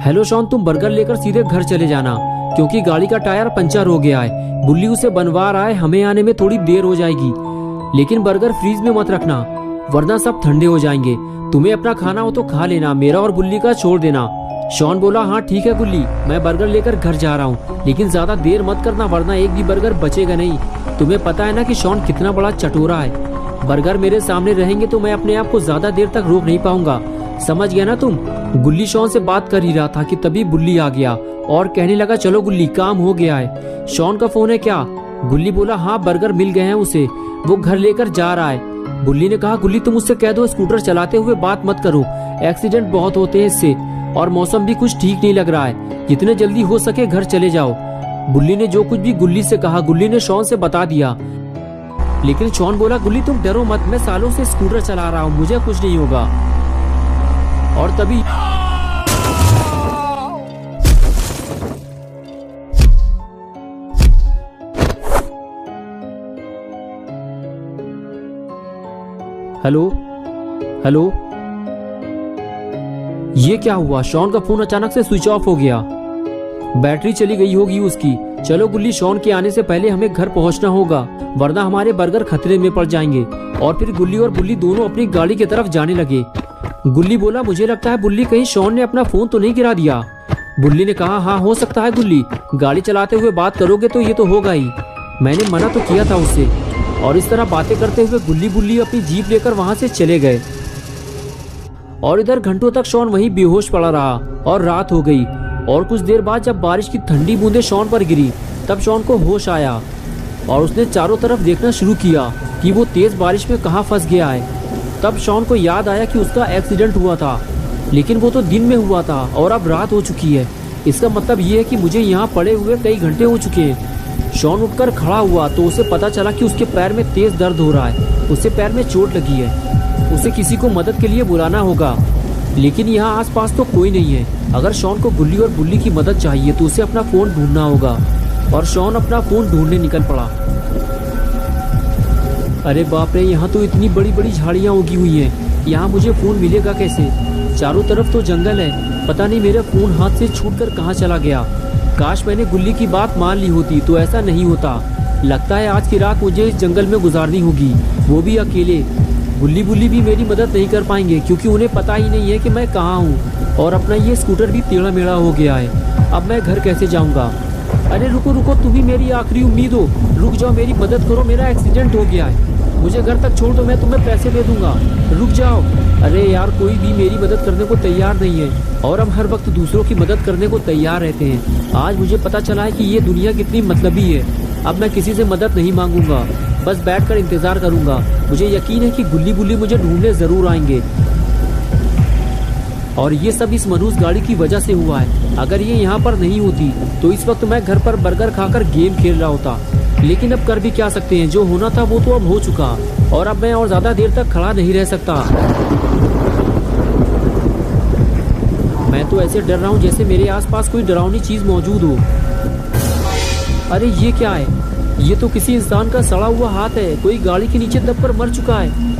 Hello Shawn, तुम burger लेकर सीधे घर चले जाना क्योंकि गाड़ी का टायर पंचर हो गया है। बुल्ली उसे बनवा रहा है, हमें आने में थोड़ी देर हो जाएगी। लेकिन बर्गर फ्रीज में मत रखना वरना सब ठंडे हो जाएंगे। तुम्हें अपना खाना हो तो खा लेना, मेरा और बुल्ली का छोड़ देना। शॉन बोला हाँ ठीक है गुल्ली, मैं बर्गर लेकर घर जा रहा हूँ, लेकिन ज्यादा देर मत करना वरना एक भी बर्गर बचेगा नहीं। तुम्हें पता है ना कि शॉन कितना बड़ा चटोरा है। बर्गर मेरे सामने रहेंगे तो मैं अपने आप को ज्यादा देर तक रोक नहीं पाऊंगा, समझ गया ना तुम। गुल्ली शॉन से बात कर ही रहा था कि तभी बुल्ली आ गया और कहने लगा चलो गुल्ली काम हो गया है। शॉन का फोन है क्या? गुल्ली बोला हाँ बर्गर मिल गए हैं उसे, वो घर लेकर जा रहा है। बुल्ली ने कहा गुल्ली तुम उससे कह दो स्कूटर चलाते हुए बात मत करो, एक्सीडेंट बहुत होते हैं इससे, और मौसम भी कुछ ठीक नहीं लग रहा है, जितने जल्दी हो सके घर चले जाओ। बुल्ली ने जो कुछ भी गुल्ली से कहा गुल्ली ने शॉन से बता दिया। लेकिन शॉन बोला गुल्ली तुम डरो मत, मैं सालों से स्कूटर चला रहा हूँ, मुझे कुछ नहीं होगा। और तभी हेलो हेलो, ये क्या हुआ? शॉन का फोन अचानक से स्विच ऑफ हो गया, बैटरी चली गई होगी उसकी। चलो गुल्ली शॉन के आने से पहले हमें घर पहुंचना होगा वरना हमारे बर्गर खतरे में पड़ जाएंगे। और फिर गुल्ली और बुल्ली दोनों अपनी गाड़ी की तरफ जाने लगे। गुल्ली बोला मुझे लगता है बुल्ली कहीं शॉन ने अपना फोन तो नहीं गिरा दिया। बुल्ली ने कहा हाँ हो सकता है गुल्ली, गाड़ी चलाते हुए बात करोगे तो ये तो होगा ही, मैंने मना तो किया था उससे। और इस तरह बातें करते हुए गुल्ली बुल्ली अपनी जीप लेकर वहां से चले गए। और इधर घंटों तक शॉन वहीं बेहोश पड़ा रहा और रात हो गई। और कुछ देर बाद जब बारिश की ठंडी बूंदें शॉन पर गिरी तब शॉन को होश आया और उसने चारों तरफ देखना शुरू किया कि वो तेज बारिश में कहाँ फंस गया है। तब शॉन को याद आया कि उसका एक्सीडेंट हुआ था, लेकिन वो तो दिन में हुआ था और अब रात हो चुकी है। इसका मतलब ये है कि मुझे यहाँ पड़े हुए कई घंटे हो चुके हैं। शॉन उठकर खड़ा हुआ तो उसे पता चला कि उसके पैर में तेज दर्द हो रहा है, उसे पैर में चोट लगी है, उसे किसी को मदद के लिए बुलाना होगा। लेकिन यहाँ आसपास तो कोई नहीं है। अगर शॉन को गुल्ली और बुल्ली की मदद चाहिए तो उसे अपना फोन ढूंढना होगा। और शॉन अपना फोन ढूंढने निकल पड़ा। अरे बाप रे, यहाँ तो इतनी बड़ी बड़ी झाड़ियाँ उगी हुई हैं, यहाँ मुझे फोन मिलेगा कैसे? चारों तरफ तो जंगल है, पता नहीं मेरा फोन हाथ से छूटकर कहाँ चला गया। काश मैंने गुल्ली की बात मान ली होती तो ऐसा नहीं होता। लगता है आज की रात मुझे इस जंगल में गुजारनी होगी, वो भी अकेले। गुल्ली बुल्ली भी मेरी मदद नहीं कर पाएंगे क्योंकि उन्हें पता ही नहीं है कि मैं कहाँ हूँ। और अपना ये स्कूटर भी टेढ़ा मेढ़ा हो गया है, अब मैं घर कैसे जाऊँगा? अरे रुको रुको, तुम ही मेरी आखिरी उम्मीद हो, रुक जाओ, मेरी मदद करो, मेरा एक्सीडेंट हो गया है, मुझे घर तक छोड़ दो, मैं तुम्हें पैसे दे दूंगा, रुक जाओ। अरे यार कोई भी मेरी मदद करने को तैयार नहीं है और हम हर वक्त दूसरों की मदद करने को तैयार रहते हैं। आज मुझे पता चला है कि ये दुनिया कितनी मतलबी है। अब मैं किसी से मदद नहीं मांगूंगा, बस बैठकर इंतजार करूंगा। मुझे यकीन है कि गुल्ली बुल्ली मुझे ढूंढने जरूर आएंगे और ये सब इस मनहूस गाड़ी की वजह से हुआ है। अगर ये यहाँ पर नहीं होती तो इस वक्त मैं घर पर बर्गर खाकर गेम खेल रहा होता। लेकिन अब कर भी क्या सकते हैं, जो होना था वो तो अब हो चुका और अब मैं और ज्यादा देर तक खड़ा नहीं रह सकता। मैं तो ऐसे डर रहा हूँ जैसे मेरे आसपास कोई डरावनी चीज मौजूद हो। अरे ये क्या है? ये तो किसी इंसान का सड़ा हुआ हाथ है, कोई गाड़ी के नीचे दबकर मर चुका है।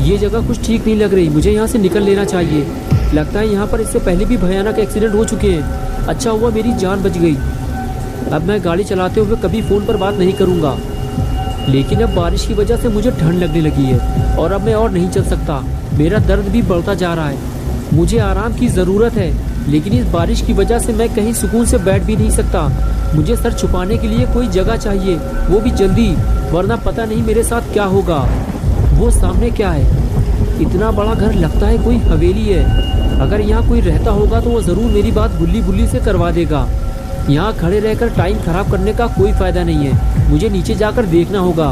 ये जगह कुछ ठीक नहीं लग रही, मुझे यहाँ से निकल लेना चाहिए। लगता है यहाँ पर इससे पहले भी भयानक एक्सीडेंट हो चुके हैं। अच्छा हुआ मेरी जान बच गई। अब मैं गाड़ी चलाते हुए कभी फोन पर बात नहीं करूँगा। लेकिन अब बारिश की वजह से मुझे ठंड लगने लगी है और अब मैं और नहीं चल सकता। मेरा दर्द भी बढ़ता जा रहा है, मुझे आराम की ज़रूरत है, लेकिन इस बारिश की वजह से मैं कहीं सुकून से बैठ भी नहीं सकता। मुझे सर छुपाने के लिए कोई जगह चाहिए, वो भी जल्दी, वरना पता नहीं मेरे साथ क्या होगा। वो सामने क्या है? इतना बड़ा घर, लगता है कोई हवेली है। अगर यहाँ कोई रहता होगा तो वो ज़रूर मेरी बात गुल्ली बुल्ली से करवा देगा। यहाँ खड़े रहकर टाइम खराब करने का कोई फ़ायदा नहीं है, मुझे नीचे जाकर देखना होगा।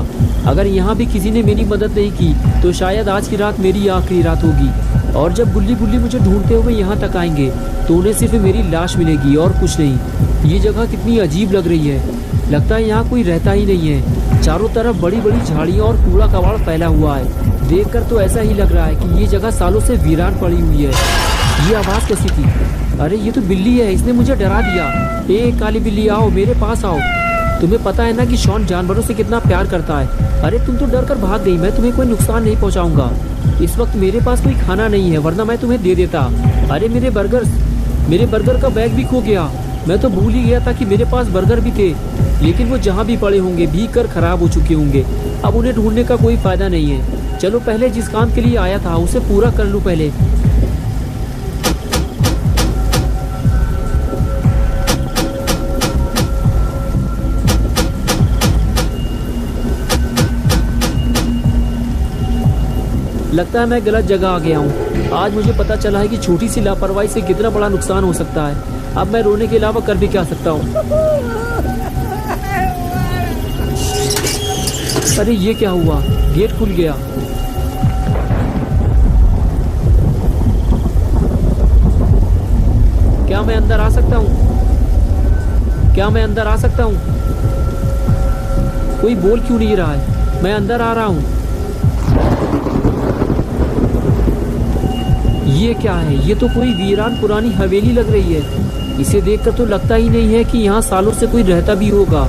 अगर यहाँ भी किसी ने मेरी मदद नहीं की तो शायद आज की रात मेरी आखिरी रात होगी। और जब गुल्ली बुल्ली मुझे ढूंढते हुए यहाँ तक आएंगे तो उन्हें सिर्फ मेरी लाश मिलेगी और कुछ नहीं। ये जगह कितनी अजीब लग रही है, लगता है यहाँ कोई रहता ही नहीं है। चारों तरफ बड़ी बड़ी झाड़ियाँ और कूड़ा कबाड़ फैला हुआ है। देखकर तो ऐसा ही लग रहा है कि ये जगह सालों से वीरान पड़ी हुई है। ये आवाज़ कैसी थी? अरे ये तो बिल्ली है, इसने मुझे डरा दिया। ए काली बिल्ली आओ, मेरे पास आओ। तुम्हें पता है ना कि शॉन जानवरों से कितना प्यार करता है। अरे तुम तो डर कर भाग गई, मैं तुम्हें कोई नुकसान नहीं पहुंचाऊंगा। इस वक्त मेरे पास कोई खाना नहीं है, वरना मैं तुम्हें दे देता। अरे मेरे बर्गर्स, मेरे बर्गर का बैग भी खो गया। मैं तो भूल ही गया था कि मेरे पास बर्गर भी थे, लेकिन वो जहाँ भी पड़े होंगे भीग कर खराब हो चुके होंगे। अब उन्हें ढूंढने का कोई फायदा नहीं है। चलो पहले जिस काम के लिए आया था उसे पूरा कर लूँ पहले। लगता है मैं गलत जगह आ गया हूँ। आज मुझे पता चला है कि छोटी सी लापरवाही से कितना बड़ा नुकसान हो सकता है। अब मैं रोने के अलावा कर भी क्या सकता हूँ। अरे ये क्या हुआ, गेट खुल गया। क्या मैं अंदर आ सकता हूँ? क्या मैं अंदर आ सकता हूँ? कोई बोल क्यों नहीं रहा है? मैं अंदर आ रहा हूँ। ये क्या है? ये तो कोई वीरान पुरानी हवेली लग रही है। इसे देखकर तो लगता ही नहीं है कि यहाँ सालों से कोई रहता भी होगा।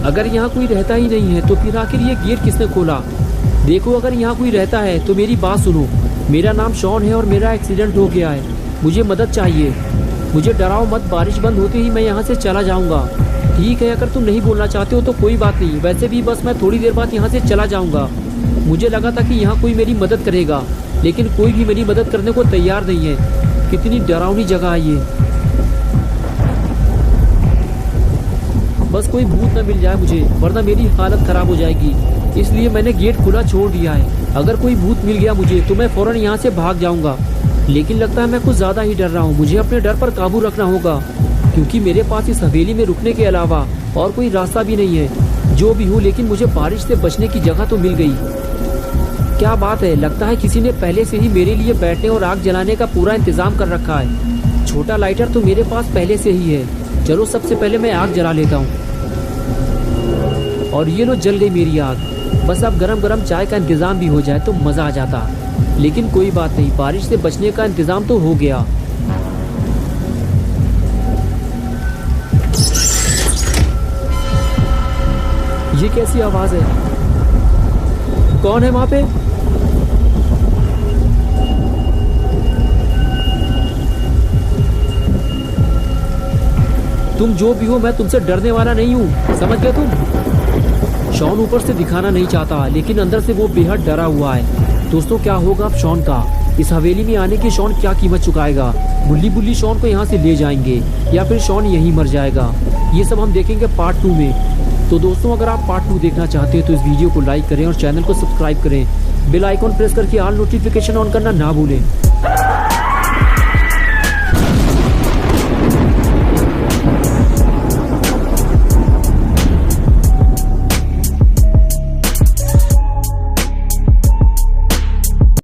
अगर यहाँ कोई रहता ही नहीं है तो फिर आखिर ये गेट किसने खोला? देखो, अगर यहाँ कोई रहता है तो मेरी बात सुनो। मेरा नाम शॉन है और मेरा एक्सीडेंट हो गया है। मुझे मदद चाहिए। मुझे डराओ मत, बारिश बंद होते ही मैं यहाँ से चला जाऊँगा। ठीक है, अगर तुम नहीं बोलना चाहते हो तो कोई बात नहीं। वैसे भी बस मैं थोड़ी देर बाद यहाँ से चला जाऊँगा। मुझे लगा था कि यहाँ कोई मेरी मदद करेगा, लेकिन कोई भी मेरी मदद करने को तैयार नहीं है। कितनी डरावनी जगह है ये। बस कोई भूत न मिल जाए मुझे, वरना मेरी हालत खराब हो जाएगी। इसलिए मैंने गेट खुला छोड़ दिया है। अगर कोई भूत मिल गया मुझे तो मैं फौरन यहाँ से भाग जाऊँगा। लेकिन लगता है मैं कुछ ज़्यादा ही डर रहा हूँ। मुझे अपने डर पर काबू रखना होगा, क्योंकि मेरे पास इस हवेली में रुकने के अलावा और कोई रास्ता भी नहीं है। जो भी हो, लेकिन मुझे बारिश से बचने की जगह तो मिल गई। क्या बात है, लगता है किसी ने पहले से ही मेरे लिए बैठने और आग जलाने का पूरा इंतजाम कर रखा है। छोटा लाइटर तो मेरे पास पहले से ही है। चलो सबसे पहले मैं आग जला लेता हूँ। और ये लो, जल गई मेरी आग। बस अब गरम गरम चाय का इंतजाम भी हो जाए तो मज़ा आ जाता। लेकिन कोई बात नहीं, बारिश से बचने का इंतजाम तो हो गया। ये कैसी आवाज है? कौन है वहां पे? तुम जो भी हो, मैं तुमसे डरने वाला नहीं हूँ, समझ गए तुम? शॉन ऊपर से दिखाना नहीं चाहता, लेकिन अंदर से वो बेहद डरा हुआ है। दोस्तों, क्या होगा अब शॉन का? इस हवेली में आने की शॉन क्या कीमत चुकाएगा? बुल्ली बुल्ली शॉन को यहाँ से ले जाएंगे या फिर शॉन यहीं मर जाएगा? ये सब हम देखेंगे पार्ट 2 में। तो दोस्तों, अगर आप पार्ट 2 देखना चाहते हैं तो इस वीडियो को लाइक करें और चैनल को सब्सक्राइब करें। बेल आइकॉन प्रेस करके ऑल नोटिफिकेशन ऑन करना ना भूलें।